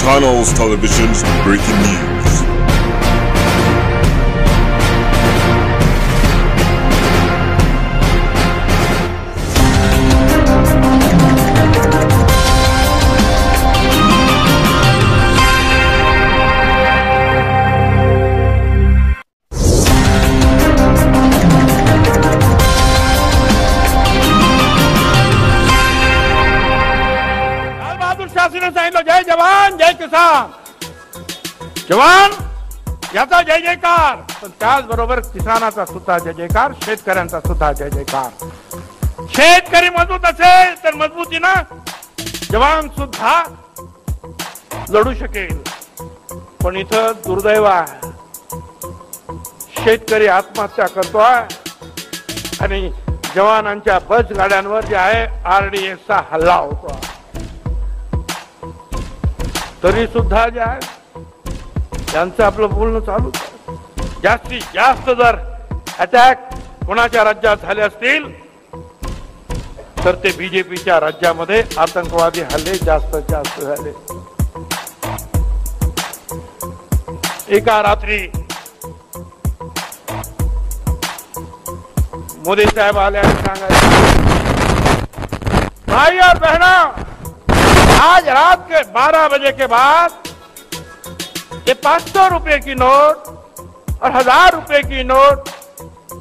Canals Television's breaking news. शासनाने सांगितलं जय जवान जय किसान. जवान याचा जय जयकार, पण त्याचबरोबर किसानाचा सुद्धा जय जयकार, शेतकऱ्यांचा सुद्धा जय जयकार. शेतकरी मजबूत असेल तर मजबूतीनं जवान सुद्धा लढू शकेल. पण इथं दुर्दैव आहे, शेतकरी आत्महत्या करतोय आणि जवानांच्या बस गाड्यांवर जे आहे RDSचा हल्ला होतो. तरी सुद्धा जे आहे त्यांचं आपलं बोलणं चालू. जास्तीत जास्त जर अटॅक कोणाच्या राज्यात झाले असतील तर ते बीजेपीच्या राज्यामध्ये आतंकवादी हल्ले जास्तीत जास्त झाले. एका रात्री मोदी साहेब आले आणि सांगायचे, भाई और बहनों, आज रात के 12 बजे के बाद ये 500 रुपए की नोट और 1000 रुपए की नोट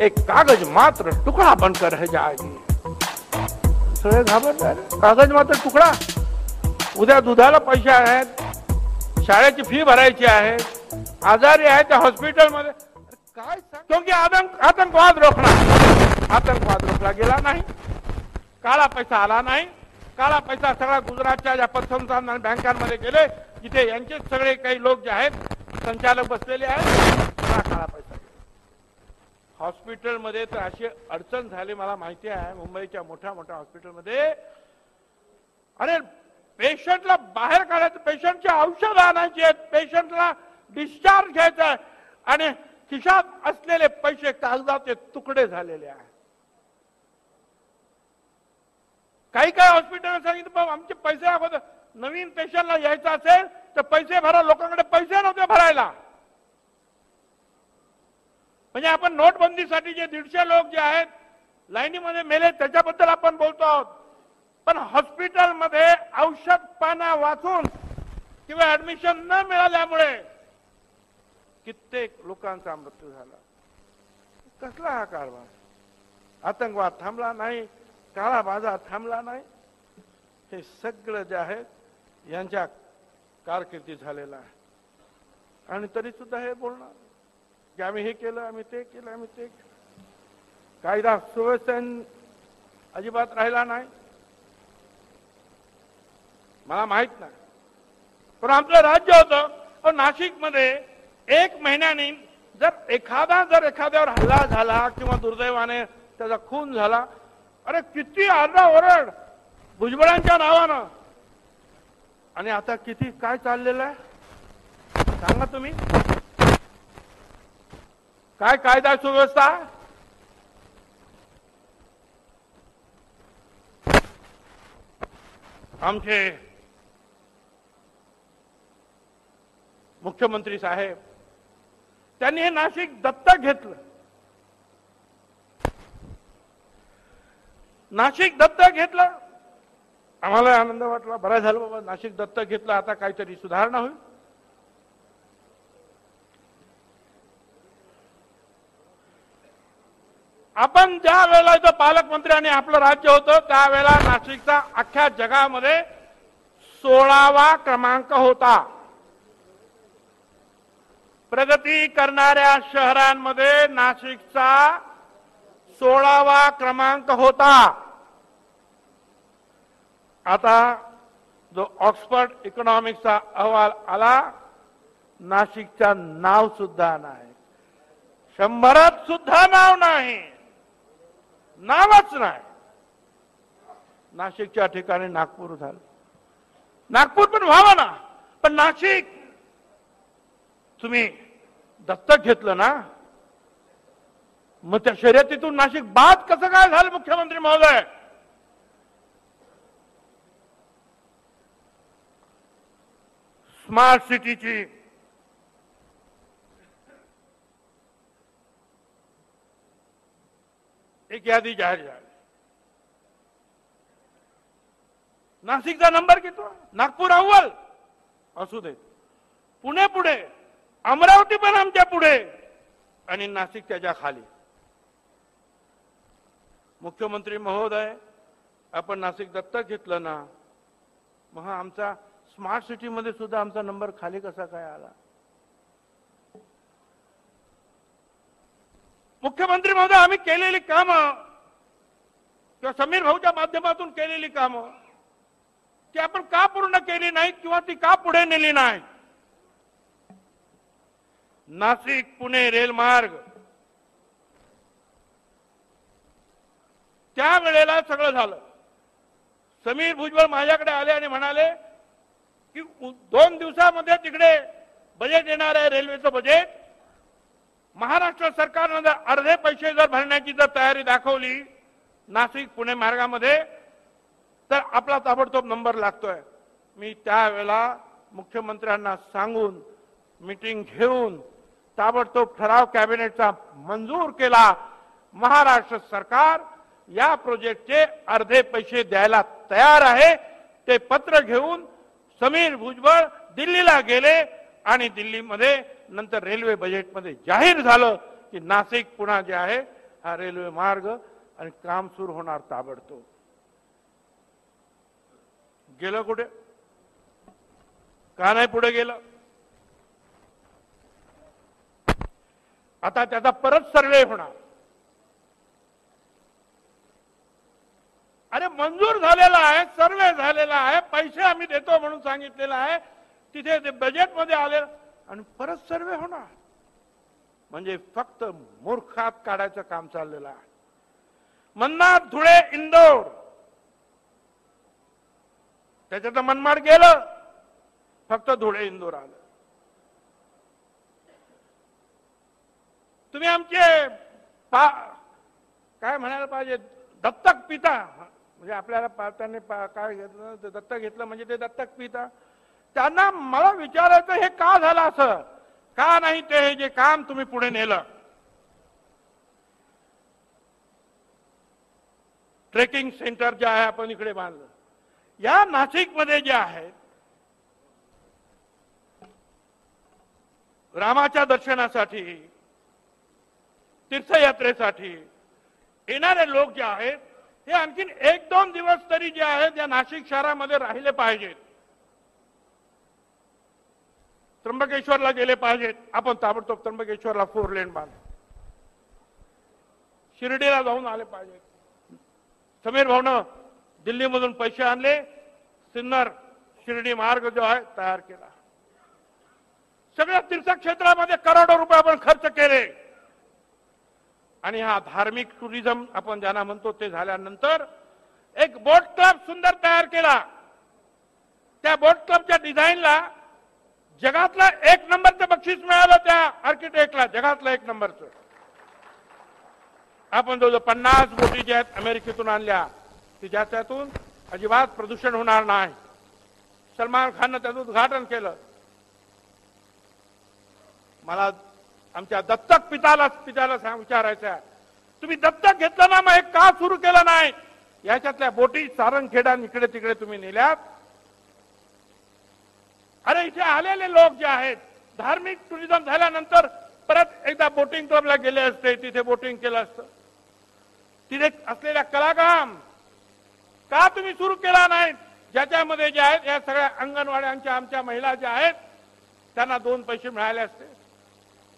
एक कागज मात्र टुकड़ा बनकर रह जाएगी. सगळे घाबरले. कागज मात्र तुकडा. उद्या दुधाला पैसे आहेत, शाळेची फी भरायची आहे, आजारी आहे त्या हॉस्पिटलमध्ये काय. क्योंकि आतंकवाद रोखला गेला नाही, काळा पैसा आला नाही. काळा पैसा सगळा गुजरातच्या ज्या पतसंस्थान बँकांमध्ये गेले, जिथे यांचे सगळे काही लोक जे आहेत संचालक बसलेले आहेत, काळा पैसा. हॉस्पिटलमध्ये तर अशी अडचण झाली, मला माहिती आहे मुंबईच्या मोठ्या मोठ्या हॉस्पिटलमध्ये. अरे पेशंटला बाहेर काढायचं, पेशंटचे औषध आणायचे आहेत, पेशंटला डिस्चार्ज घ्यायचा आहे आणि खिशात असलेले पैसे कागदाचे तुकडे झालेले आहेत. काही काही हॉस्पिटल सांगितलं आमचे पैसे अगोदर, नवीन पेशंटला यायचं असेल तर पैसे भरा. लोकांकडे पैसे नव्हते भरायला. म्हणजे आपण नोटबंदीसाठी जे 150 लोक जे आहेत लाईनीमध्ये मेले त्याच्याबद्दल आपण बोलतो आहोत, पण हॉस्पिटलमध्ये औषध पाना वाचून किंवा ऍडमिशन न मिळाल्यामुळे कित्येक लोकांचा मृत्यू झाला. कसला हा कारभार. आतंकवाद थांबला नाही, काळा बाजार थांबला नाही. हे सगळं जे आहे यांच्या कारकिर्दीत झालेलं आहे. आणि तरी सुद्धा हे बोलणं की आम्ही हे केलं, आम्ही ते केलं, आम्ही ते केलं. कायदा सुव्यवस्था अजिबात राहिला नाही. मला माहित नाही, पण आपलं राज्य होतं. पण नाशिकमध्ये 1 महिन्याने जर एखाद्यावर हल्ला झाला किंवा दुर्दैवाने त्याचा खून झाला, अरे किती आरडाओरड भुजबळांच्या नावानं. आणि आता किती काय चाललेलं आहे सांगा तुम्ही. काय कायदा सुव्यवस्था. आमचे मुख्यमंत्री साहेब त्यांनी हे नाशिक दत्तक घेतलं. नाशिक दत्तक घेतलं, आम्हाला आनंद वाटला. बरं झालं बाबा नाशिक दत्तक घेतलं, आता काहीतरी सुधारणा होईल. आपण ज्या वेळेला इथं पालकमंत्री आणि आपलं राज्य होतं त्यावेळेला नाशिकचा अख्ख्या जगामध्ये 16वा क्रमांक होता. प्रगती करणाऱ्या शहरांमध्ये नाशिकचा 16वा क्रमांक होता. आता जो ऑक्सफर्ड इकॉनॉमिक्सचा अहवाल आला, नाशिकचं नाव सुद्धा नाही, 100त सुद्धा नाव नाही, नावच नाही. नाशिकच्या ठिकाणी नागपूर झालं. नागपूर पण व्हावं ना, पण नाशिक तुम्ही दत्तक घेतलं ना, मग त्या शर्यतीतून नाशिक बाद कसं काय झालं मुख्यमंत्री महोदय. स्मार्ट सिटीची एक यादी जाहीर झाली. नाशिकचा नंबर किती? नागपूर अव्वल असू दे, पुणे पुढे, अमरावती पण आमच्या पुढे आणि नाशिक त्याच्या खाली. मुख्यमंत्री महोदय, आपण नाशिक दत्तक घेतलं ना, मग आमचा स्मार्ट सिटी मध्ये सुद्धा आमचा नंबर खाली कसा काय आला? मुख्यमंत्री महोदय, आम्ही केलेली कामं किंवा समीर भाऊच्या माध्यमातून केलेली कामं ती आपण का पूर्ण केली नाही किंवा ती का पुढे नेली नाही? नाशिक पुणे रेलमार्ग त्यावेळेला सगळं झालं. समीर भुजबळ माझ्याकडे आले आणि म्हणाले की 2 दिवसामध्ये तिकडे बजेट येणार आहे, रेल्वेचं बजेट. महाराष्ट्र सरकारने अर्धे पैसे जर भरण्याची जर तयारी दाखवली नाशिक पुणे मार्गामध्ये तर आपला ताबडतोब नंबर लागतोय. मी त्यावेळेला मुख्यमंत्र्यांना सांगून मीटिंग घेऊन ताबडतोब ठराव कॅबिनेटचा मंजूर केला. महाराष्ट्र सरकार या प्रोजेक्टचे अर्धे पैसे द्यायला तयार आहे. ते पत्र घेऊन समीर भुजबळ दिल्लीला गेले आणि दिल्लीमध्ये नंतर रेल्वे बजेटमध्ये जाहीर झालं की नाशिक पुणे जे आहे हा रेल्वे मार्ग आणि काम सुरू होणार ताबडतोब. गेलं कुठे? का नाही पुढे गेलं? आता त्याचा परत सर्वे होणार. अरे मंजूर झालेला आहे, सर्वे झालेला आहे, पैसे आम्ही देतो म्हणून सांगितलेलं आहे, तिथे ते बजेटमध्ये आले आणि परत सर्वे होणार. म्हणजे फक्त मूर्खात काढायचं काम चाललेलं आहे. मनमाड धुळे इंदोर त्याच्यात मनमाड गेलं, फक्त धुळे इंदोर आलं. तुम्ही आमचे काय म्हणायला पाहिजे, दत्तक पिता, म्हणजे आपल्याला त्यांनी काय घेतलं, दत्तक घेतलं म्हणजे ते दत्तक पिता. त्यांना मला विचारायचं हे का झालं असं, का नाही ते हे जे काम तुम्ही पुढे नेलं. ट्रेकिंग सेंटर जे आहे आपण इकडे बांधलं, या नाशिकमध्ये जे आहे रामाच्या दर्शनासाठी तीर्थयात्रेसाठी येणारे लोक जे आहेत हे आणखीन 1-2 दिवस तरी जे आहेत या नाशिक शहरामध्ये राहिले पाहिजेत, त्र्यंबकेश्वरला गेले पाहिजेत. आपण ताबडतोब त्र्यंबकेश्वरला 4 लेन बांधू, शिर्डीला जाऊन आले पाहिजेत. समीर भाऊनं दिल्लीमधून पैसे आणले, सिन्नर शिर्डी मार्ग जो आहे तयार केला. सगळ्या तीर्थक्षेत्रामध्ये करोडो रुपये आपण खर्च केले आणि हा धार्मिक टुरिझम आपण ज्यांना म्हणतो ते झाल्यानंतर एक बोट क्लब सुंदर तयार केला. त्या बोट क्लबच्या डिझाईनला जगातला 1 नंबरचं बक्षीस मिळालं त्या आर्किटेक्टला, जगातलं 1 नंबरचं. आपण जो 50 बोटी ज्या आहेत अमेरिकेतून आणल्या की ज्याच्यातून अजिबात प्रदूषण होणार नाही. सलमान खाननं त्याचं उद्घाटन केलं. मला आमच्या दत्तक पित्याला विचारायचं आहे, तुम्ही दत्तक घेतलं ना, मग हे का सुरू केलं नाही? याच्यातल्या बोटी सारंगखेडा इकडे तिकडे तुम्ही नेल्यात. अरे इथे आलेले लोक जे आहेत धार्मिक टुरिझम झाल्यानंतर परत एकदा बोटिंग क्लबला गेले असते, तिथे बोटिंग केलं असतं. तिथे असलेल्या कलाकाम का तुम्ही सुरू केला नाही? ज्याच्यामध्ये जे आहेत या सगळ्या अंगणवाड्यांच्या आमच्या महिला ज्या आहेत त्यांना 2 पैसे मिळाले असते.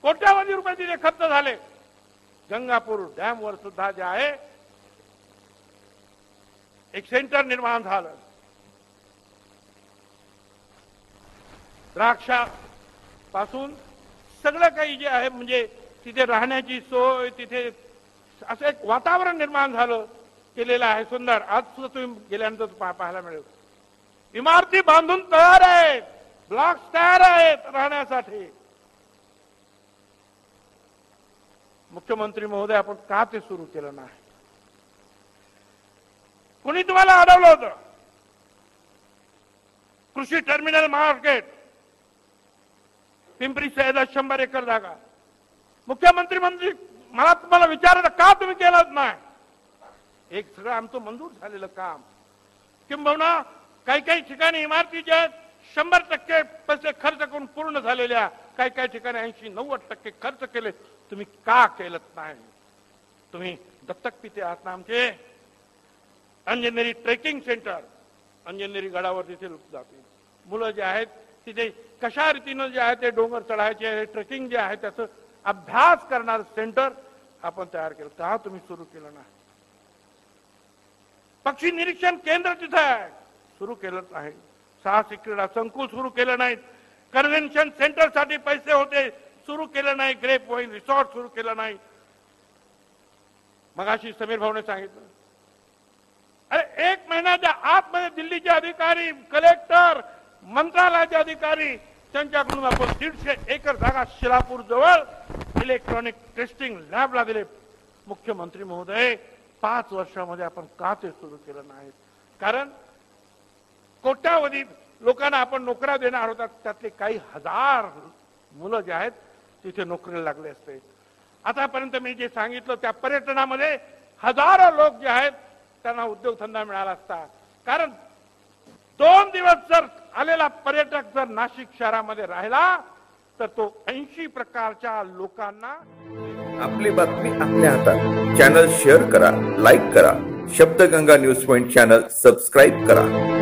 कोट्यावधी रुपये तिथे खर्च झाले. गंगापूर डॅम वर सुद्धा जे आहे एक सेंटर निर्माण झालं. द्राक्षा पासून सगळं काही जे आहे म्हणजे तिथे राहण्याची सोय, तिथे असं एक वातावरण निर्माण झालं केलेलं आहे सुंदर. आज सुद्धा तुम्ही गेल्यानंतर पाहायला मिळेल. इमारती बांधून तयार आहेत, ब्लॉक्स तयार आहेत राहण्यासाठी. मुख्यमंत्री महोदय, आपण का ते सुरू केलं नाही? कुणी तुम्हाला अडवलं होतं? कृषी टर्मिनल मार्केट पिंपरी सैदा 100 एकर जागा मुख्यमंत्री मला तुम्हाला विचारायला का तुम्ही केलं नाही? एक सगळं आमचं मंजूर झालेलं काम, किंबहुना काही काही ठिकाणी इमारती ज्या 100% पैसे खर्च करून पूर्ण झालेल्या, काही ठिकाणी 80-90% खर्च केले, तुम्ही का केलं नाही? तुम्ही दत्तक पिते आहात ना आमचे. अंजनेरी ट्रेकिंग सेंटर, अंजनेरी गडावर तिथे जाते मुलं जे आहेत, तिथे कशा रीतीनं जे आहे ते डोंगर चढायचे, ट्रेकिंग जे आहे त्याचं अभ्यास करणारं सेंटर आपण तयार केलं, का तुम्ही सुरू केलं नाही? पक्षी निरीक्षण केंद्र तिथे आहे, सुरू केलं नाही. साहसी क्रीडा संकुल सुरू केलं नाही. कन्व्हेन्शन सेंटर साठी पैसे होते, सुरू केलं नाही. ग्रेप वाईन रिसॉर्ट सुरू केलं नाही. मगाशी समीर भाऊने सांगितलं, अरे 1 महिन्याच्या आतमध्ये दिल्लीचे अधिकारी, कलेक्टर, मंत्रालयाचे अधिकारी, त्यांच्याकडून आपण 150 एकर जागा शिलापूर जवळ इलेक्ट्रॉनिक टेस्टिंग लॅबला दिले. मुख्यमंत्री महोदय, 5 वर्षामध्ये आपण का ते सुरू केलं नाही? कारण कोट्यावधी लोकांना आपण नोकऱ्या देणार होता, त्यातले काही हजार मुलं जे आहेत तिथे नोकरीला लागले असते. आतापर्यंत मी जे सांगितलं त्या पर्यटनामध्ये हजारो लोक जे आहेत त्यांना उद्योगधंदा मिळाला असता. कारण 2 दिवस जर आलेला पर्यटक जर नाशिक शहरामध्ये राहिला तर तो 80 प्रकारच्या लोकांना. आपली बातमी आपल्या हातात. चॅनल शेअर करा, लाईक करा. Shabdganga news point channel subscribe करा.